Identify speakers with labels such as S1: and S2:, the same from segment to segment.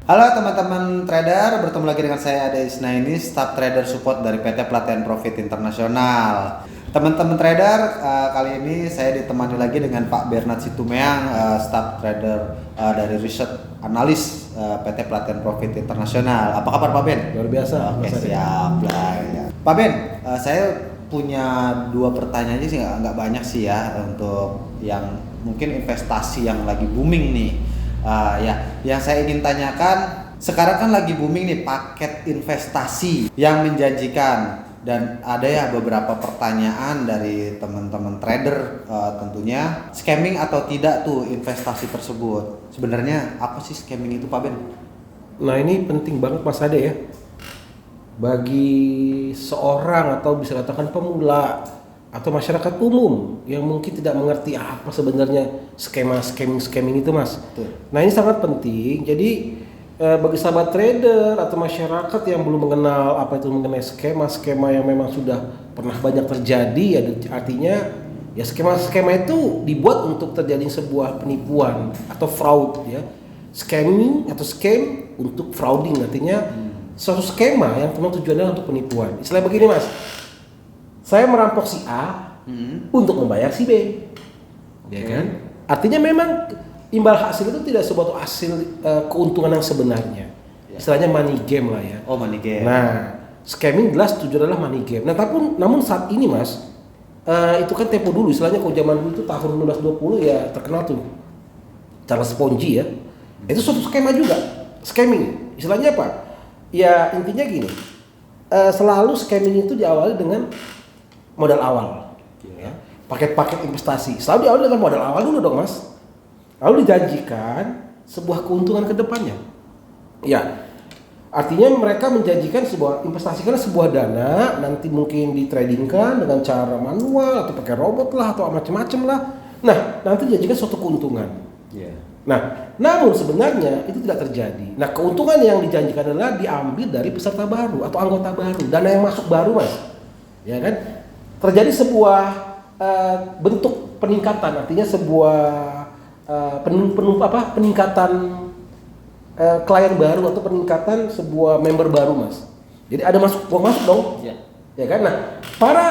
S1: Halo teman-teman trader, bertemu lagi dengan saya Ade Isnaini, Staff Trader Support dari PT Pelatihan Profit Internasional. Teman-teman trader, kali ini saya ditemani lagi dengan Pak Bernard Situmeang, Staff Trader dari Research Analis PT Pelatihan Profit Internasional. Apa kabar Pak Ben?
S2: Luar biasa.
S1: Oke, siap lah. Ya. Pak Ben, saya punya dua pertanyaan aja sih, nggak banyak sih ya untuk yang mungkin investasi yang lagi booming nih. Yang saya ingin tanyakan, sekarang kan lagi booming nih paket investasi yang menjanjikan, dan ada ya beberapa pertanyaan dari teman-teman trader, tentunya scamming atau tidak tuh investasi tersebut. Sebenarnya apa sih scamming itu Pak Ben?
S2: Nah, ini penting banget Mas Ade ya. Bagi seorang atau bisa katakan pemula atau masyarakat umum yang mungkin tidak mengerti apa sebenarnya skema scamming itu Mas.
S1: Betul.
S2: Nah, ini sangat penting. Jadi bagi sahabat trader atau masyarakat yang belum mengenal apa itu mengenai skema yang memang sudah pernah banyak terjadi, ya artinya ya skema itu dibuat untuk terjadi sebuah penipuan atau fraud ya. Scamming atau scam untuk frauding, artinya suatu skema yang memang tujuannya untuk penipuan. Istilah begini Mas, saya merampok si A untuk membayar si B, ya kan? Artinya memang imbal hasil itu tidak sebuah hasil keuntungan yang sebenarnya. Istilahnya money game lah ya.
S1: Oh, money game.
S2: Nah, scamming jelas tujuan adalah money game. Nah, namun saat ini Mas, itu kan tempo dulu. Istilahnya kalau zaman dulu itu tahun 1920 ya terkenal tuh Charles Ponzi ya. Itu suatu skema juga, scamming. Istilahnya apa? Ya intinya gini, selalu scamming itu diawali dengan modal awal, ya. Paket-paket investasi selalu diawali dengan modal awal dulu dong Mas. Lalu dijanjikan sebuah keuntungan ke depannya. Ya, artinya mereka menjanjikan sebuah investasi karena sebuah dana nanti mungkin ditradingkan dengan cara manual atau pakai robot lah atau macam-macam lah. Nah, nanti dijanjikan suatu keuntungan. Nah, namun sebenarnya itu tidak terjadi. Nah, keuntungan yang dijanjikan adalah diambil dari peserta baru atau anggota baru, dana yang masuk baru Mas. Ya kan? Terjadi sebuah bentuk peningkatan, artinya sebuah peningkatan klien baru atau peningkatan sebuah member baru Mas. Jadi ada uang masuk dong, ya kan? Nah, para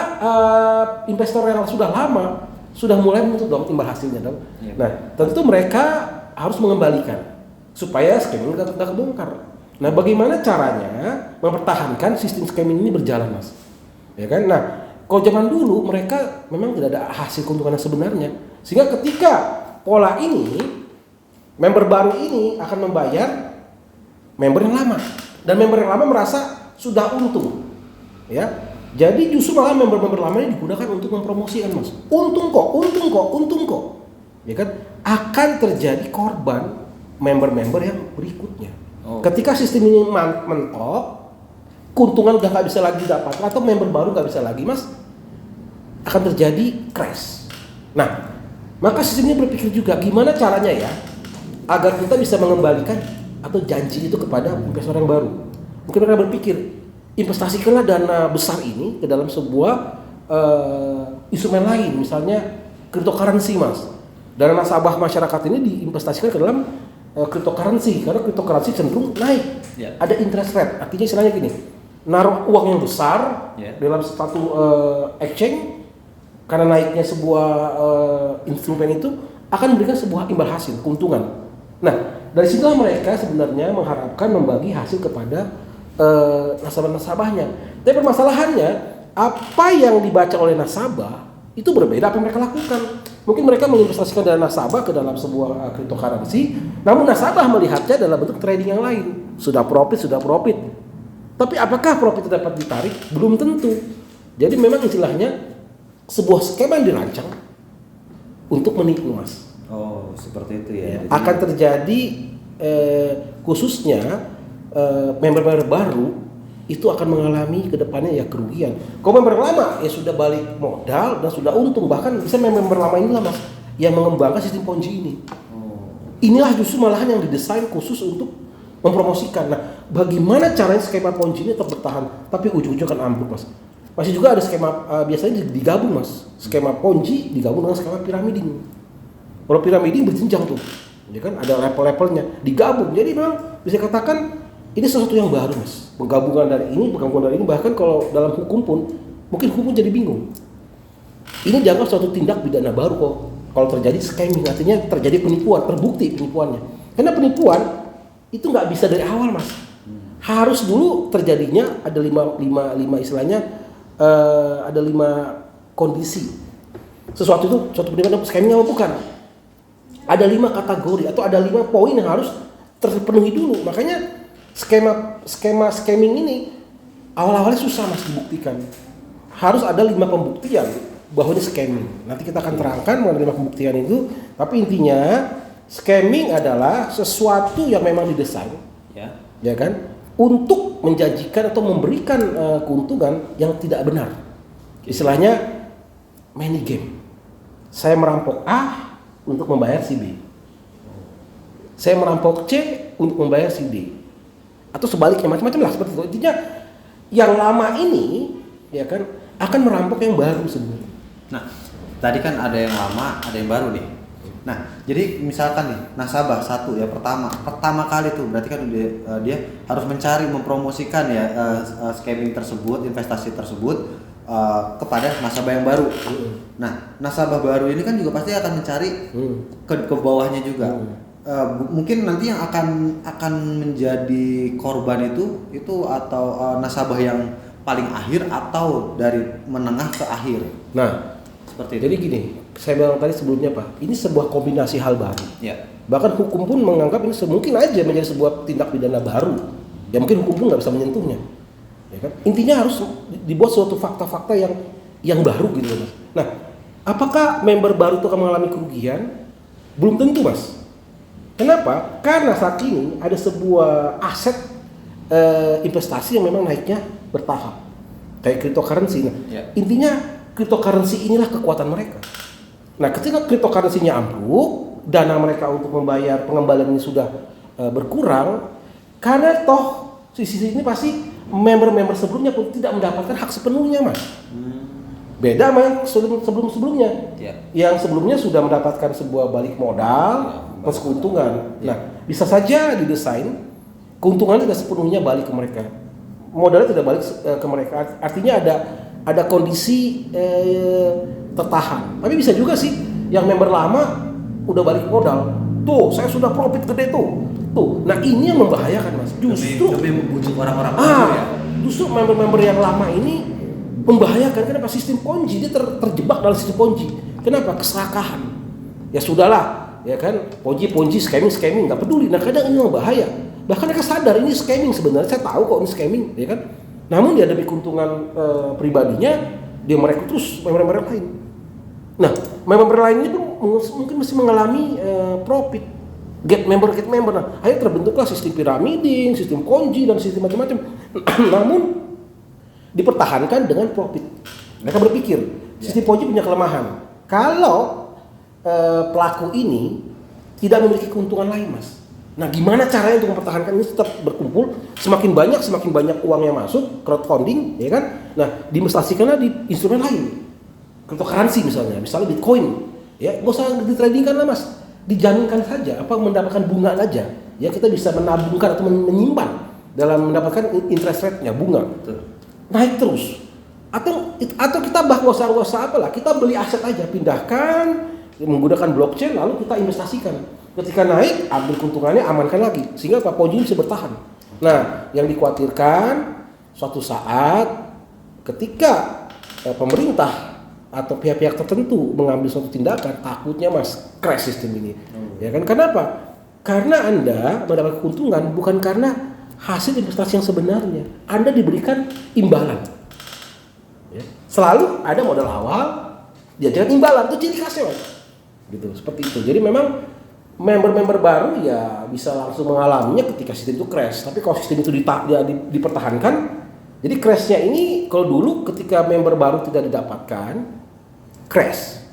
S2: investor yang sudah lama sudah mulai menuntut dong timbal hasilnya dong. Nah, tentu mereka harus mengembalikan supaya scamming nggak kebongkar. Nah, bagaimana caranya mempertahankan sistem scamming ini berjalan Mas? Ya kan? Nah, kalau zaman dulu mereka memang tidak ada hasil keuntungan yang sebenarnya, sehingga ketika pola ini member baru ini akan membayar member yang lama, dan member yang lama merasa sudah untung, ya. Jadi justru malah member-member lama ini digunakan untuk mempromosikan Mas. Untung kok, ya kan? Akan terjadi korban member-member yang berikutnya. Ketika sistem ini mentok, keuntungan udah nggak bisa lagi dapat atau member baru nggak bisa lagi Mas, akan terjadi crash. Nah, maka sistemnya berpikir juga gimana caranya ya agar kita bisa mengembalikan atau janji itu kepada investor yang baru. Mungkin mereka berpikir, investasikanlah dana besar ini ke dalam sebuah instrumen lain, misalnya cryptocurrency Mas. Dana nasabah masyarakat ini diinvestasikan ke dalam cryptocurrency, karena cryptocurrency cenderung naik. Ada interest rate, artinya istilahnya gini, naruh uang yang besar dalam satu exchange, karena naiknya sebuah instrumen itu akan memberikan sebuah imbal hasil, keuntungan. Nah, dari situlah mereka sebenarnya mengharapkan membagi hasil kepada nasabah-nasabahnya. Tapi permasalahannya, apa yang dibaca oleh nasabah itu berbeda apa yang mereka lakukan. Mungkin mereka menginvestasikan dana nasabah ke dalam sebuah cryptocurrency, namun nasabah melihatnya dalam bentuk trading yang lain. Sudah profit. Tapi apakah profit itu dapat ditarik? Belum tentu. Jadi memang istilahnya sebuah skema yang dirancang untuk menipu Mas.
S1: Oh, seperti itu ya.
S2: Akan terjadi khususnya member-member baru itu akan mengalami ke depannya ya kerugian. Kalau member lama ya sudah balik modal dan sudah untung, bahkan bisa member lama inilah Mas yang mengembangkan sistem Ponzi ini. Inilah justru malahan yang didesain khusus untuk mempromosikan. Nah, bagaimana caranya skema Ponzi ini tetap bertahan tapi ujung-ujungnya akan ambruk Mas. Masih juga ada skema biasanya digabung Mas. Skema Ponzi digabung dengan skema piramiding. Kalau piramiding berjenjang tuh. Ya kan ada level-levelnya, digabung. Jadi memang bisa katakan ini sesuatu yang baru, Mas. Penggabungan dari ini, bahkan kalau dalam hukum pun mungkin hukum jadi bingung. Ini dianggap suatu tindak pidana baru kok. Kalau terjadi scamming, artinya terjadi penipuan, terbukti penipuannya. Karena penipuan itu nggak bisa dari awal, Mas. Harus dulu terjadinya ada lima istilahnya, ada 5 kondisi. Sesuatu itu suatu penipuan scamming apa bukan? Ada 5 kategori atau ada 5 poin yang harus terpenuhi dulu. Makanya skema scamming ini awal-awalnya susah, Mas, dibuktikan. Harus ada 5 pembuktian bahwa ini scamming. Nanti kita akan terangkan mengenai 5 pembuktian itu. Tapi intinya scamming adalah sesuatu yang memang didesain, ya kan, untuk menjanjikan atau memberikan keuntungan yang tidak benar. Istilahnya money game. Saya merampok A untuk membayar si B. Saya merampok C untuk membayar si D. Atau sebaliknya, macam-macam lah seperti itu. Intinya yang lama ini, ya kan, akan merampok yang baru sebenarnya.
S1: Nah, tadi kan ada yang lama, ada yang baru nih. Nah, jadi misalkan nih nasabah satu ya pertama kali tuh berarti kan dia harus mencari mempromosikan ya scamming tersebut, investasi tersebut kepada nasabah yang baru. Nah, nasabah baru ini kan juga pasti akan mencari ke bawahnya juga. Mungkin nanti yang akan menjadi korban itu atau nasabah yang paling akhir atau dari menengah ke akhir.
S2: Nah,
S1: seperti itu.
S2: Jadi gini, saya bilang tadi sebelumnya Pak, ini sebuah kombinasi hal baru.
S1: Ya.
S2: Bahkan hukum pun menganggap ini mungkin aja menjadi sebuah tindak pidana baru. Ya mungkin hukum pun nggak bisa menyentuhnya. Ya kan? Intinya harus dibuat suatu fakta-fakta yang baru gitu, Mas. Nah, apakah member baru itu akan mengalami kerugian? Belum tentu, Mas. Kenapa? Karena saat ini ada sebuah aset investasi yang memang naiknya bertahap, kayak cryptocurrency. Nah, intinya cryptocurrency inilah kekuatan mereka. Nah, ketika cryptocurrency-nya ambruk, dana mereka untuk membayar pengembalian ini sudah berkurang, karena toh sisi ini pasti member-member sebelumnya pun tidak mendapatkan hak sepenuhnya, Mas. Beda sama yang sebelum-sebelumnya. Yang sebelumnya sudah mendapatkan sebuah balik modal plus keuntungan. Nah, bisa saja didesain keuntungannya tidak sepenuhnya balik ke mereka. Modalnya tidak balik ke mereka. Artinya ada kondisi tertahan. Tapi bisa juga sih yang member lama udah balik modal. Tuh, saya sudah profit gede tuh. Nah, ini yang membahayakan, Mas. Justru
S1: demi membujuk orang-orang baru ya.
S2: Justru member-member yang lama ini membahayakan. Kenapa? Sistem Ponzi, dia terjebak dalam sistem Ponzi. Kenapa? Keserakahan. Ya sudahlah, ya kan? Ponzi, scamming, nggak peduli. Nah, kadang ini membahaya. Bahkan mereka sadar ini scamming sebenarnya. Saya tahu kok ini scamming, ya kan? Namun dia demi keuntungan pribadinya, dia merekrut terus member-member lain. Nah, member lain ini pun mungkin masih mengalami profit. Get member. Nah, akhirnya terbentuklah sistem piramiding, sistem Ponzi dan sistem macam-macam. Namun dipertahankan dengan profit. Mereka berpikir sistem Ponzi punya kelemahan. Kalau pelaku ini tidak memiliki keuntungan lain, Mas. Nah, gimana caranya untuk mempertahankan ini tetap berkumpul? Semakin banyak uang yang masuk, crowdfunding, ya kan? Nah, diinvestasikanlah di instrumen lain, cryptocurrency misalnya Bitcoin. Ya, nggak usah ditradingkan lah, Mas. Dijaminkan saja, mendapatkan bunga aja. Ya, kita bisa menabungkan atau menyimpan dalam mendapatkan interest rate-nya, bunga. Naik terus. Atau kita bahkan usaha apalah, kita beli aset aja, pindahkan menggunakan blockchain lalu kita investasikan. Ketika naik, ambil keuntungannya, amankan lagi sehingga Ponzi bisa bertahan. Nah, yang dikhawatirkan suatu saat ketika pemerintah atau pihak-pihak tertentu mengambil suatu tindakan, takutnya, Mas, crash sistem ini. Ya kan? Kenapa? Karena Anda mendapat keuntungan bukan karena hasil investasi yang sebenarnya. Anda diberikan imbalan. Ya. Selalu ada modal awal, dijadikan imbalan, itu ciri khasnya, Mas. Gitu, seperti itu. Jadi memang member-member baru ya bisa langsung mengalaminya ketika sistem itu crash. Tapi kalau sistem itu dipertahankan, jadi crashnya ini kalau dulu ketika member baru tidak didapatkan, crash,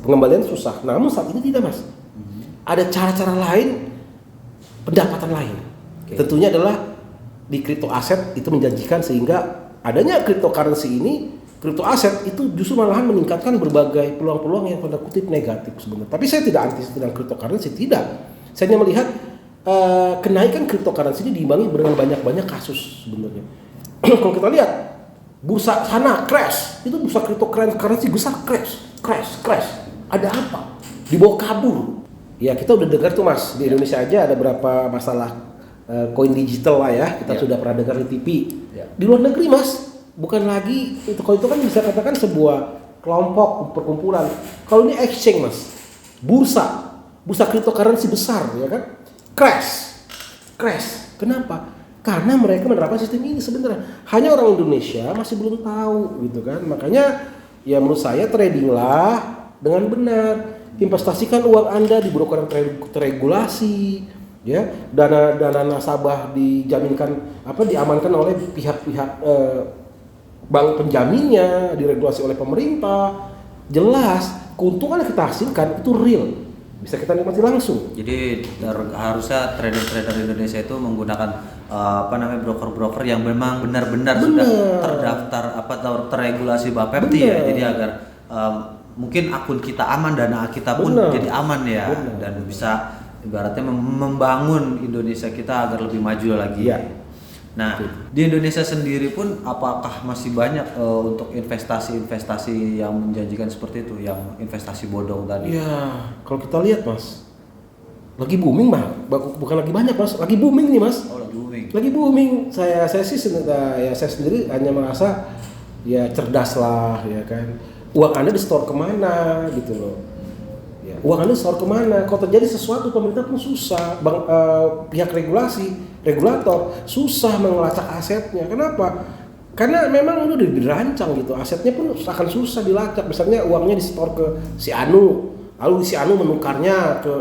S2: pengembalian susah. Namun saat ini tidak, Mas. Ada cara-cara lain, pendapatan lain. Tentunya adalah di crypto aset itu menjanjikan sehingga adanya cryptocurrency ini, crypto aset itu justru malahan meningkatkan berbagai peluang-peluang yang tanda kutip negatif sebenarnya. Tapi saya tidak anti tentang cryptocurrency, tidak. Saya hanya melihat kenaikan cryptocurrency ini diimbangi dengan banyak kasus sebenarnya. Kalau kita lihat bursa sana crash, itu bursa cryptocurrency besar crash. Ada apa? Dibawa kabur. Ya kita udah dengar tuh Mas, di Indonesia aja ada berapa masalah koin digital lah ya, kita sudah pernah dengar di TV. Di luar negeri Mas, bukan lagi itu, kalau itu kan bisa katakan sebuah kelompok perkumpulan. Kalau ini exchange Mas, bursa cryptocurrency besar ya kan, crash. Kenapa? Karena mereka menerapkan sistem ini sebenarnya. Hanya orang Indonesia masih belum tahu gitu kan. Makanya ya menurut saya tradinglah dengan benar. Investasikan uang Anda di broker yang teregulasi, ya. Dana nasabah diamankan oleh pihak-pihak bank penjaminnya, diregulasi oleh pemerintah. Jelas keuntungan yang kita hasilkan itu real, bisa kita nikmati langsung.
S1: Jadi harusnya trader-trader Indonesia itu menggunakan broker-broker yang memang benar-benar sudah terdaftar terregulasi Bapepti ya. Jadi agar mungkin akun kita aman, dana kita pun jadi aman ya. Dan bisa ibaratnya membangun Indonesia kita agar lebih maju lagi. Ya. Nah, di Indonesia sendiri pun apakah masih banyak untuk investasi yang menjanjikan seperti itu, yang investasi bodong tadi?
S2: Ya, kalau kita lihat Mas, lagi booming bukan lagi banyak Mas, lagi booming nih Mas.
S1: Oh,
S2: lagi booming. Saya sendiri hanya merasa ya cerdas lah ya kan. Uang Anda di store kemana gitu loh. Ya, uang Anda di store kemana? Kalau terjadi sesuatu pemerintah pun susah, pihak regulator susah mengelacak asetnya. Kenapa? Karena memang udah dirancang gitu, asetnya pun akan susah dilacak. Misalnya uangnya di store ke si Anu, lalu si Anu menukarnya ke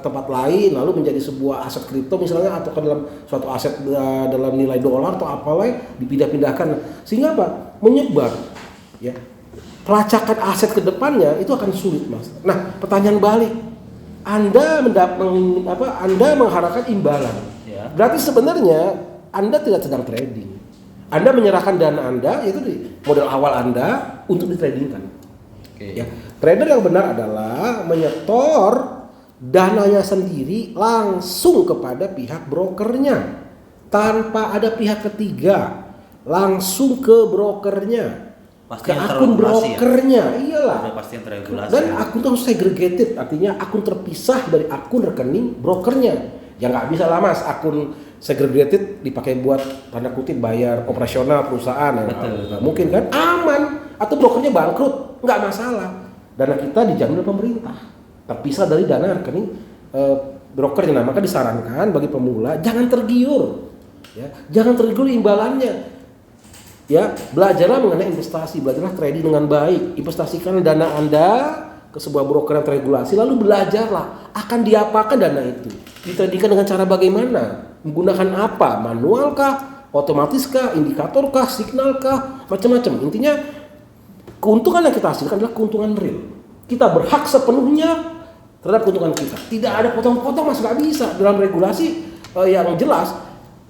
S2: tempat lain, lalu menjadi sebuah aset kripto misalnya, atau ke dalam suatu aset dalam nilai dolar atau apalah, dipindah-pindahkan, sehingga apa? Menyebar, ya. Pelacakan aset ke depannya itu akan sulit Mas. Nah, pertanyaan balik, Anda mengharapkan imbalan, ya. Berarti sebenarnya Anda tidak sedang trading. Anda menyerahkan dana Anda, yaitu di modal awal Anda, untuk ditradingkan. Ya, trader yang benar adalah menyetor dananya sendiri langsung kepada pihak brokernya, tanpa ada pihak ketiga, langsung ke brokernya, ke akun brokernya. Iyalah.
S1: Pasti yang teregulasi.
S2: Dan akun itu harus segregated, artinya akun terpisah dari akun rekening brokernya. Ya nggak bisa lah Mas, akun segregated dipakai buat tanda kutip bayar operasional perusahaan ya. Betul. Mungkin kan aman, atau brokernya bangkrut, nggak masalah. Dana kita dijamin oleh pemerintah, terpisah dari dana rekening brokernya. Nah, maka disarankan bagi pemula jangan tergiur, ya, jangan tergiur imbalannya. Ya, belajarlah mengenai investasi, belajarlah trading dengan baik, investasikan dana Anda ke sebuah broker yang teregulasi, lalu belajarlah akan diapakan dana itu, ditradingkan dengan cara bagaimana, menggunakan apa, manual kah, otomatis kah, indikator kah, signal kah, macam-macam. Intinya keuntungan yang kita hasilkan adalah keuntungan real. Kita berhak sepenuhnya terhadap keuntungan kita. Tidak ada potong-potong Mas, nggak bisa. Dalam regulasi yang jelas,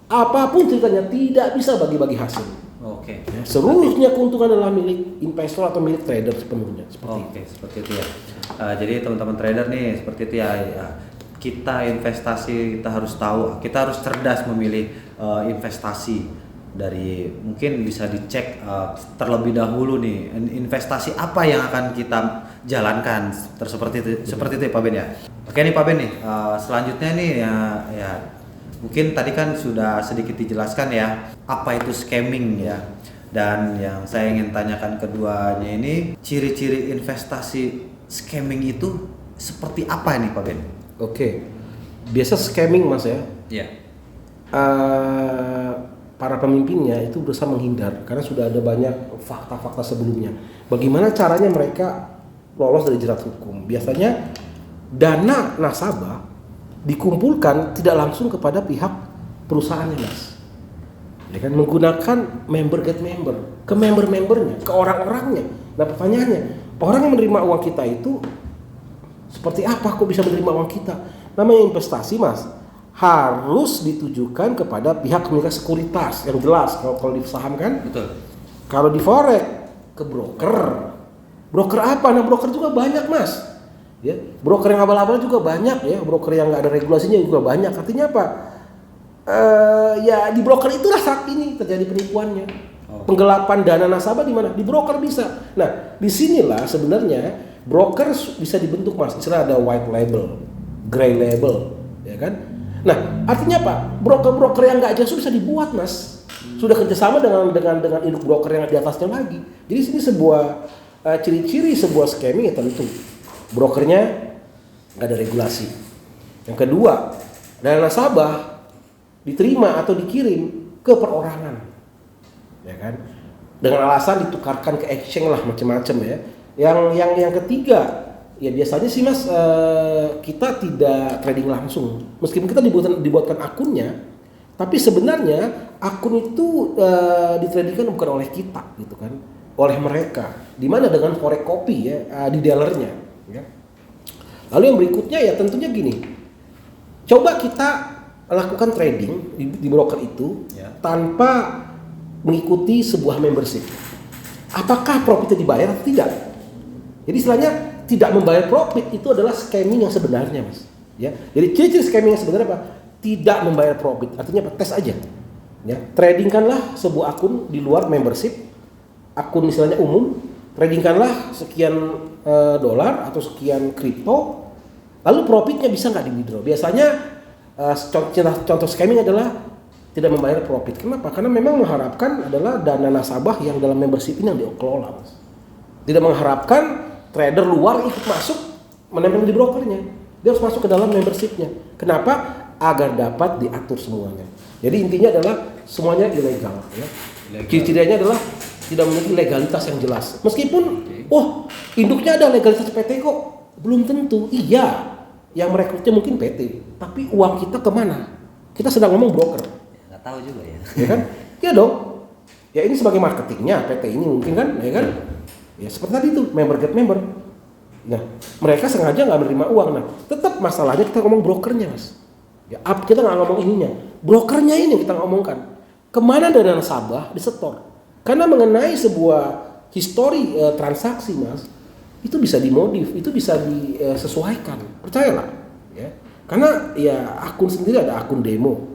S2: apapun ceritanya tidak bisa bagi-bagi hasil.
S1: Oke.
S2: Ya, seluruhnya keuntungan adalah milik investor atau milik trader sepenuhnya.
S1: Seperti itu ya. Jadi teman-teman trader nih seperti itu ya. Kita investasi, kita harus tahu, kita harus cerdas memilih investasi. Dari mungkin bisa dicek terlebih dahulu nih investasi apa yang akan kita jalankan, seperti itu ya Pak Ben ya. Oke nih Pak Ben nih, selanjutnya nih ya mungkin tadi kan sudah sedikit dijelaskan ya apa itu scamming ya, dan yang saya ingin tanyakan keduanya ini ciri-ciri investasi scamming itu seperti apa nih Pak Ben?
S2: Oke, biasa scamming Mas ya.
S1: Iya.
S2: Para pemimpinnya itu berusaha menghindar karena sudah ada banyak fakta-fakta sebelumnya. Bagaimana caranya mereka lolos dari jerat hukum? Biasanya dana nasabah dikumpulkan tidak langsung kepada pihak perusahaannya Mas. Ya kan, menggunakan member get member, ke member-membernya, ke orang-orangnya. Nah pertanyaannya, orang yang menerima uang kita itu seperti apa kok bisa menerima uang kita? Namanya investasi Mas, harus ditujukan kepada pihak pemilik sekuritas yang jelas. Kalau di saham kan, betul. Kalau di forex ke broker apa? Nah broker juga banyak Mas. Ya, broker yang abal-abal juga banyak ya, broker yang nggak ada regulasinya juga banyak. Artinya apa? Ya di broker itulah saat ini terjadi penipuannya. Penggelapan dana nasabah di mana? Di broker bisa. Nah, disinilah sebenarnya broker bisa dibentuk mas. Istilah ada white label, gray label, ya kan? Nah, artinya apa? Broker-broker yang nggak jelas bisa dibuat mas. Sudah kerjasama dengan induk broker yang di atasnya lagi. Jadi sini sebuah ciri-ciri sebuah scamming ya tentu brokernya nggak ada regulasi. Yang kedua, dana nasabah diterima atau dikirim ke perorangan, ya kan? Dengan alasan ditukarkan ke exchange lah macam-macam ya. Yang ketiga, ya biasanya sih mas kita tidak trading langsung. Meskipun kita dibuatkan akunnya, tapi sebenarnya akun itu ditradingkan bukan oleh kita, gitu kan? Oleh mereka. Dimana dengan forex copy ya di dealernya. Ya. Lalu yang berikutnya ya tentunya gini, coba kita lakukan trading di broker itu tanpa mengikuti sebuah membership. Apakah profitnya dibayar atau tidak? Jadi istilahnya tidak membayar profit itu adalah scamming yang sebenarnya mas. Ya, jadi ciri-ciri scamming yang sebenarnya apa? Tidak membayar profit. Artinya apa? Tes aja. Ya, tradingkanlah sebuah akun di luar membership, akun misalnya umum. Tradingkanlah sekian dolar atau sekian kripto, lalu profitnya bisa nggak di withdraw? Biasanya contoh scamming adalah tidak membayar profit. Kenapa? Karena memang mengharapkan adalah dana nasabah yang dalam membership ini yang dikelola. Tidak mengharapkan trader luar ikut masuk menempel di brokernya. Dia harus masuk ke dalam membershipnya. Kenapa? Agar dapat diatur semuanya. Jadi intinya adalah semuanya ilegal. Ya. Ciri-cirinya adalah tidak memiliki legalitas yang jelas. Meskipun, induknya ada legalitas PT kok. Belum tentu. Iya, yang merekrutnya mungkin PT. Tapi uang kita kemana? Kita sedang ngomong broker.
S1: Nggak tahu juga ya.
S2: Ya kan? Iya dong. Ya ini sebagai marketingnya PT ini mungkin kan, ya kan? Ya seperti tadi itu, member get member. Nah, mereka sengaja nggak menerima uang. Nah, tetap masalahnya kita ngomong brokernya mas. Ya, kita nggak ngomong ininya. Brokernya ini kita ngomongkan. Kemana dana nasabah disetor? Karena mengenai sebuah histori transaksi mas, itu bisa dimodif, itu bisa disesuaikan, percayalah. Ya. Karena ya akun sendiri ada akun demo,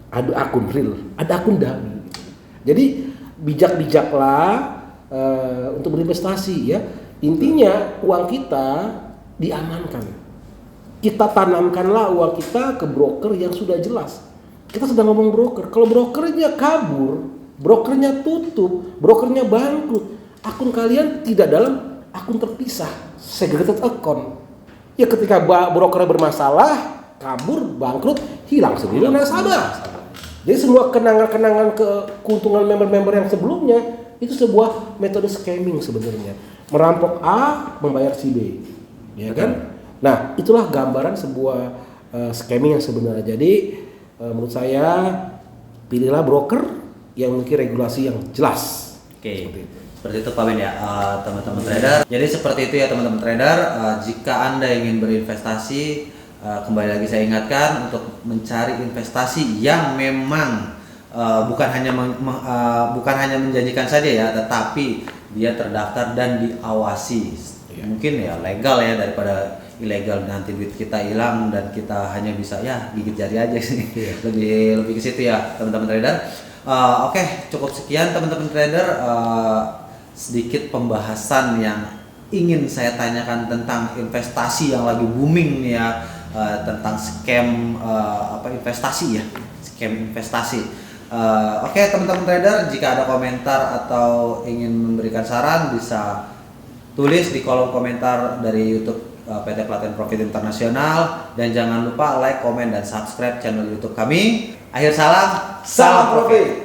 S2: ada akun real, ada akun dummy. Jadi bijak-bijaklah untuk berinvestasi ya. Intinya uang kita diamankan. Kita tanamkanlah uang kita ke broker yang sudah jelas. Kita sedang ngomong broker. Kalau brokernya kabur, brokernya tutup, brokernya bangkrut, akun kalian tidak dalam akun terpisah, segregated account. Ya ketika brokernya bermasalah, kabur, bangkrut, hilang seluruh nasabah. Jadi semua kenangan-kenangan keuntungan member-member yang sebelumnya itu sebuah metode scamming sebenarnya. Merampok A, membayar si B. Ya kan? Nah, itulah gambaran sebuah scamming yang sebenarnya. Jadi menurut saya pilihlah broker yang memiliki regulasi yang jelas.
S1: Oke. Seperti itu Pak Ben ya, teman-teman trader. Jadi seperti itu ya teman-teman trader. Jika Anda ingin berinvestasi, kembali lagi saya ingatkan untuk mencari investasi yang memang bukan hanya menjanjikan saja ya, tetapi dia terdaftar dan diawasi. Mungkin ya legal ya, daripada ilegal nanti duit kita hilang dan kita hanya bisa ya gigit jari aja sih. lebih ke situ ya teman-teman trader. Oke, cukup sekian teman-teman trader, sedikit pembahasan yang ingin saya tanyakan tentang investasi yang lagi booming nih ya, tentang scam investasi ya, scam investasi. Oke teman-teman trader, jika ada komentar atau ingin memberikan saran bisa tulis di kolom komentar dari YouTube PT Pelatihan Profit Internasional, dan jangan lupa like, komen, dan subscribe channel YouTube kami. Akhir salam, salam profit.